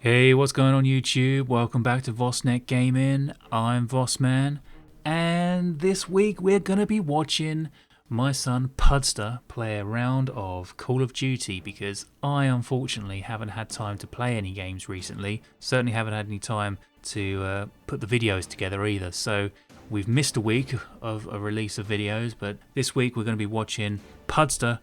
Hey, what's going on YouTube? Welcome back to vosNET-Gaming. I'm vosMan, and this week we're going to be watching my son Puddsta play a round of Call of Duty because I unfortunately haven't had time to play any games recently. Certainly haven't had any time to put the videos together either. So we've missed a week of a release of videos, but this week we're going to be watching Puddsta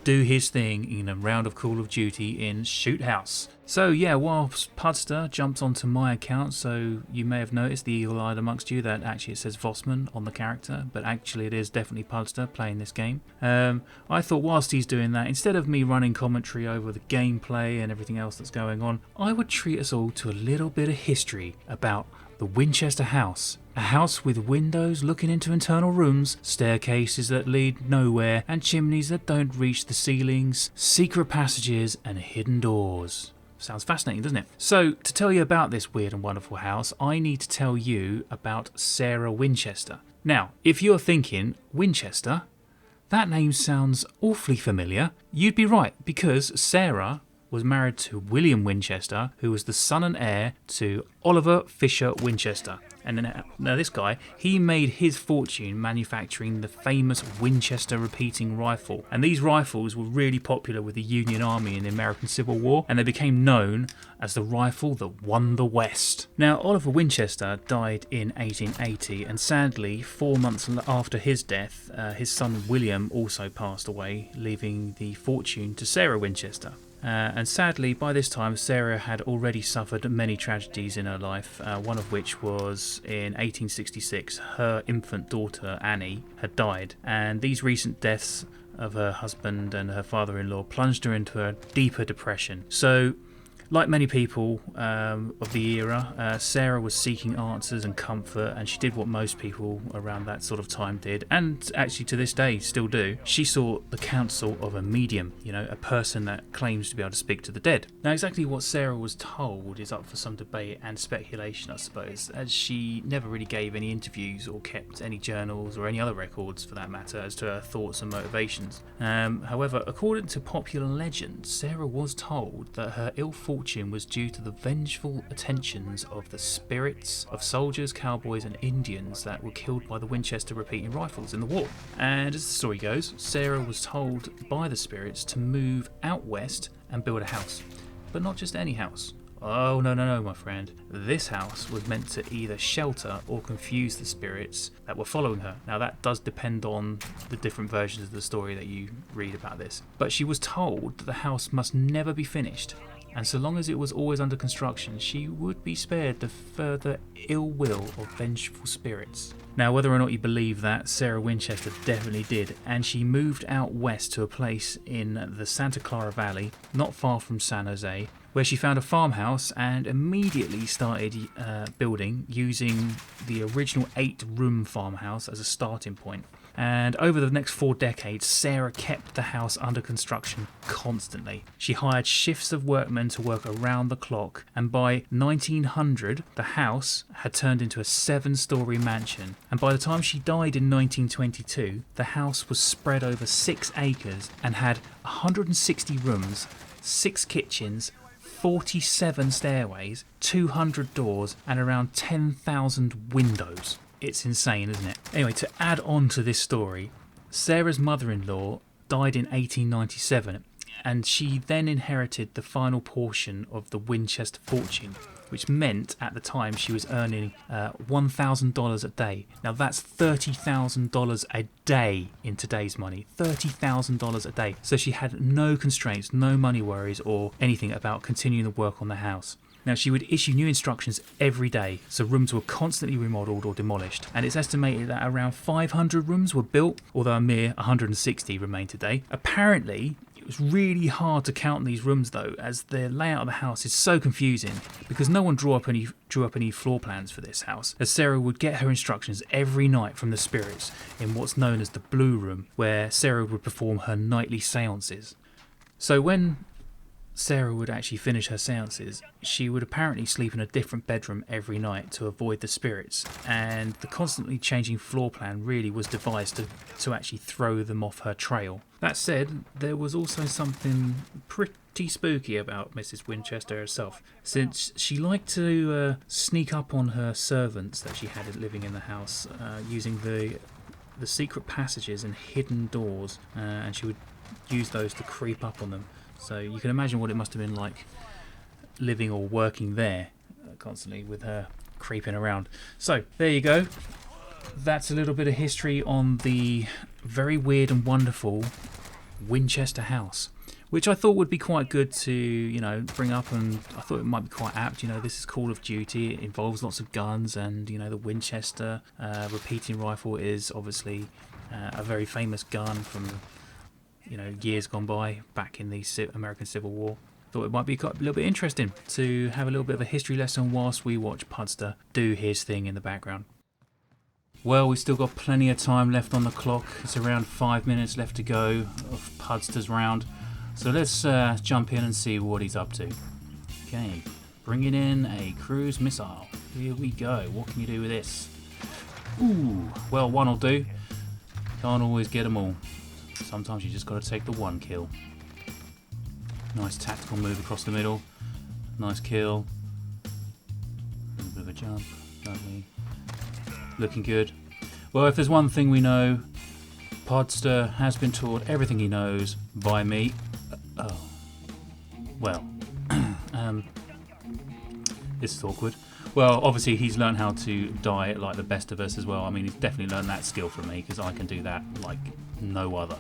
do his thing in a round of Call of Duty in Shoot House. So yeah, whilst Puddsta jumps onto my account, so you may have noticed, the eagle-eyed amongst you, that actually it says Vosman on the character, but actually it is definitely Puddsta playing this game. I thought whilst he's doing that, instead of me running commentary over the gameplay and everything else that's going on, I would treat us all to a little bit of history about the Winchester House. A house with windows looking into internal rooms, staircases that lead nowhere, and chimneys that don't reach the ceilings, secret passages and hidden doors. Sounds fascinating, doesn't it? So, to tell you about this weird and wonderful house, I need to tell you about Sarah Winchester. Now, if you're thinking, Winchester? That name sounds awfully familiar. You'd be right, because Sarah was married to William Winchester, who was the son and heir to Oliver Fisher Winchester. And now this guy, he made his fortune manufacturing the famous Winchester repeating rifle. And these rifles were really popular with the Union Army in the American Civil War, and they became known as the rifle that won the West. Now, Oliver Winchester died in 1880, and sadly, 4 months after his death, his son William also passed away, leaving the fortune to Sarah Winchester. And sadly, by this time, Sarah had already suffered many tragedies in her life, one of which was in 1866, her infant daughter Annie had died, and these recent deaths of her husband and her father-in-law plunged her into a deeper depression. So, like many people of the era, Sarah was seeking answers and comfort, and she did what most people around that sort of time did, and actually to this day still do. She sought the counsel of a medium, a person that claims to be able to speak to the dead. Now, exactly what Sarah was told is up for some debate and speculation, I suppose, as she never really gave any interviews or kept any journals or any other records for that matter as to her thoughts and motivations. However, according to popular legend, Sarah was told that her ill fortune was due to the vengeful attentions of the spirits of soldiers, cowboys and Indians that were killed by the Winchester repeating rifles in the war. And as the story goes, Sarah was told by the spirits to move out west and build a house. But not just any house. Oh, no, my friend. This house was meant to either shelter or confuse the spirits that were following her. Now, that does depend on the different versions of the story that you read about this. But she was told that the house must never be finished, and so long as it was always under construction, she would be spared the further ill will of vengeful spirits. Now, whether or not you believe that, Sarah Winchester definitely did, and she moved out west to a place in the Santa Clara Valley, not far from San Jose, where she found a farmhouse and immediately started building using the original 8-room farmhouse as a starting point. And over the next 4 decades, Sarah kept the house under construction constantly. She hired shifts of workmen to work around the clock, and by 1900, the house had turned into a 7-story mansion. And by the time she died in 1922, the house was spread over 6 acres and had 160 rooms, 6 kitchens, 47 stairways, 200 doors, and around 10,000 windows. It's insane, isn't it? Anyway, to add on to this story, Sarah's mother-in-law died in 1897, and she then inherited the final portion of the Winchester fortune, which meant at the time she was earning $1,000 a day. Now that's $30,000 a day in today's money. $30,000 a day. So she had no constraints, no money worries or anything about continuing the work on the house. Now, she would issue new instructions every day, so rooms were constantly remodelled or demolished, and it's estimated that around 500 rooms were built, although a mere 160 remain today. Apparently, it was really hard to count these rooms though, as the layout of the house is so confusing, because no one drew up any floor plans for this house, as Sarah would get her instructions every night from the spirits in what's known as the Blue Room, where Sarah would perform her nightly seances. So when Sarah would actually finish her seances, she would apparently sleep in a different bedroom every night to avoid the spirits, and the constantly changing floor plan really was devised to actually throw them off her trail. That said, there was also something pretty spooky about Mrs. Winchester herself, since she liked to sneak up on her servants that she had living in the house using the secret passages and hidden doors, and she would use those to creep up on them. So you can imagine what it must have been like living or working there constantly with her creeping around. So there you go. That's a little bit of history on the very weird and wonderful Winchester house, which I thought would be quite good to, you know, bring up, and I thought it might be quite apt. You know, this is Call of Duty. It involves lots of guns, and you know, the Winchester repeating rifle is obviously a very famous gun from, you know, years gone by back in the American Civil War. Thought it might be a little bit interesting to have a little bit of a history lesson whilst we watch Puddsta do his thing in the background. Well, we've still got plenty of time left on the clock. It's around 5 minutes left to go of Puddsta's round. So let's jump in and see what he's up to. Okay, bringing in a cruise missile. Here we go. What can you do with this? Ooh, well, one will do. Can't always get them all. Sometimes you just got to take the one kill. Nice tactical move across the middle. Nice kill. A little bit of a jump. Lovely. Looking good. Well, if there's one thing we know, Puddsta has been taught everything he knows by me. Oh. Well. This is awkward. Well, obviously he's learned how to die like the best of us as well. I mean, he's definitely learned that skill from me, because I can do that like no other.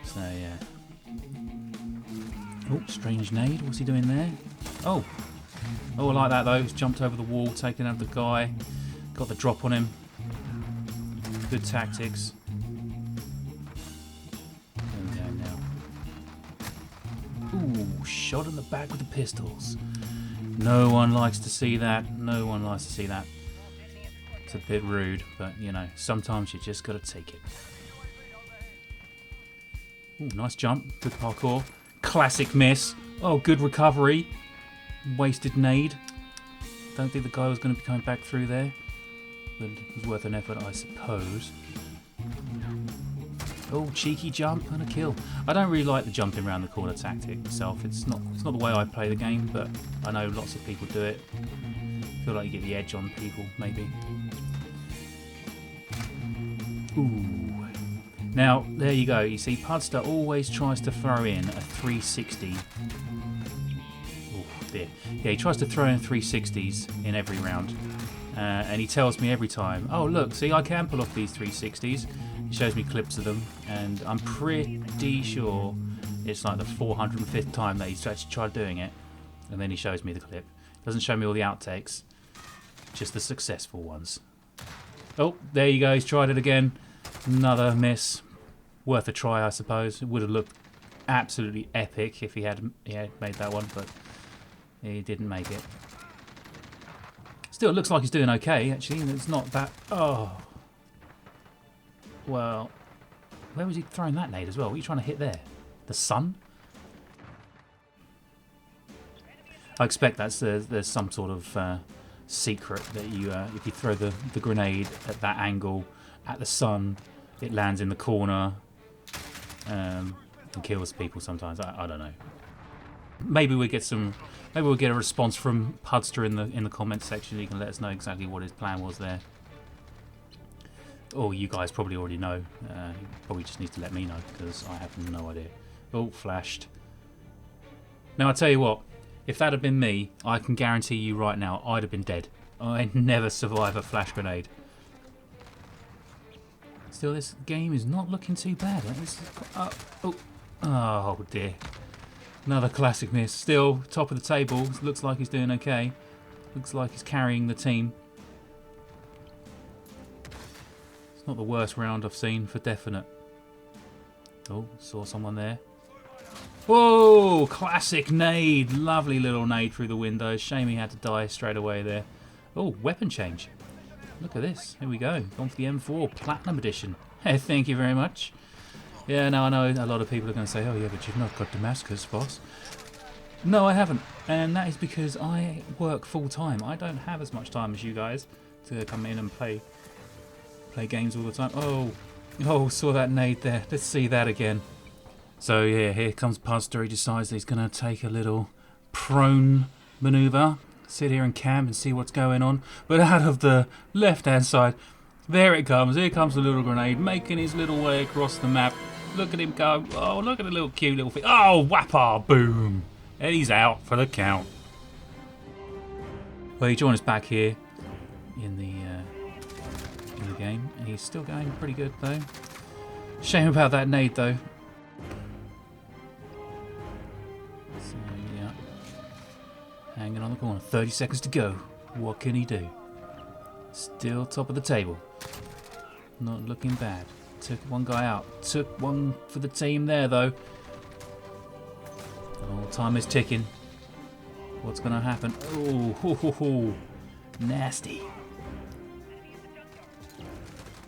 So, yeah. Oh, strange nade. What's he doing there? Oh. Oh, I like that though. He's jumped over the wall, taken out the guy. Got the drop on him. Good tactics. There we go now. Ooh, shot in the back with the pistols. No one likes to see that. No one likes to see that. It's a bit rude, but you know, sometimes you just gotta take it. Ooh, nice jump. Good parkour. Classic miss. Oh, good recovery. Wasted nade. Don't think the guy was going to be coming back through there, but it was worth an effort, I suppose. Oh, cheeky jump and a kill. I don't really like the jumping around the corner tactic itself. It's not the way I play the game, but I know lots of people do it. I feel like you get the edge on people, maybe. Ooh. Now, there you go. You see, Puddsta always tries to throw in a 360. Oh, dear. Yeah, he tries to throw in 360s in every round. And he tells me every time, oh, look, see, I can pull off these 360s. He shows me clips of them, and I'm pretty sure it's like the 405th time that he's actually tried doing it. And then he shows me the clip. Doesn't show me all the outtakes, just the successful ones. Oh, there you go. He's tried it again. Another miss. Worth a try, I suppose. It would have looked absolutely epic if he had made that one, but he didn't make it. Still, it looks like he's doing okay, actually. It's not that... Oh. Well, where was he throwing that nade as well? What are you trying to hit there? The sun? I expect there's some sort of secret that you if you throw the grenade at that angle at the sun, it lands in the corner and kills people sometimes. I don't know. Maybe we'll get a response from Puddsta in the comments section. You can let us know exactly what his plan was there. Or you guys probably already know. You probably just need to let me know, because I have no idea. Oh, flashed. Now I tell you what, if that had been me, I can guarantee you right now, I'd have been dead. I'd never survive a flash grenade. Still, this game is not looking too bad. Oh dear. Another classic miss. Still, top of the table. Looks like he's doing okay. Looks like he's carrying the team. It's not the worst round I've seen, for definite. Oh, saw someone there. Whoa! Classic nade. Lovely little nade through the window. Shame he had to die straight away there. Oh, weapon change. Look at this. Here we go. Gone for the M4 Platinum Edition. Thank you very much. Yeah, now I know a lot of people are going to say, oh yeah, but you've not got Damascus, boss. No, I haven't. And that is because I work full time. I don't have as much time as you guys to come in and play games all the time. Oh, saw that nade there. Let's see that again. So yeah, here comes Puddsta. He decides that he's going to take a little prone maneuver. Sit here and camp and see what's going on. But out of the left-hand side, there it comes. Here comes the little grenade, making his little way across the map. Look at him go. Oh, look at the little cute little thing. Oh, whappa, boom. And he's out for the count. Well, he joined us back here in the game. And he's still going pretty good, though. Shame about that nade, though. So, yeah. Hanging on the corner. 30 seconds to go. What can he do? Still top of the table. Not looking bad. Took one guy out. Took one for the team there, though. Oh, time is ticking. What's going to happen? Oh, ho, ho, ho. Nasty.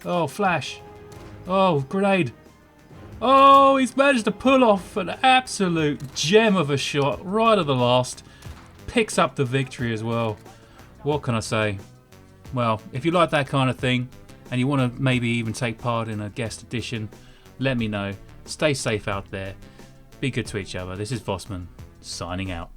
Oh, flash. Oh, grenade. Oh, he's managed to pull off an absolute gem of a shot right at the last. Picks up the victory as well. What can I say? Well, if you like that kind of thing and you want to maybe even take part in a guest edition, let me know. Stay safe out there. Be good to each other. This is vosman, signing out.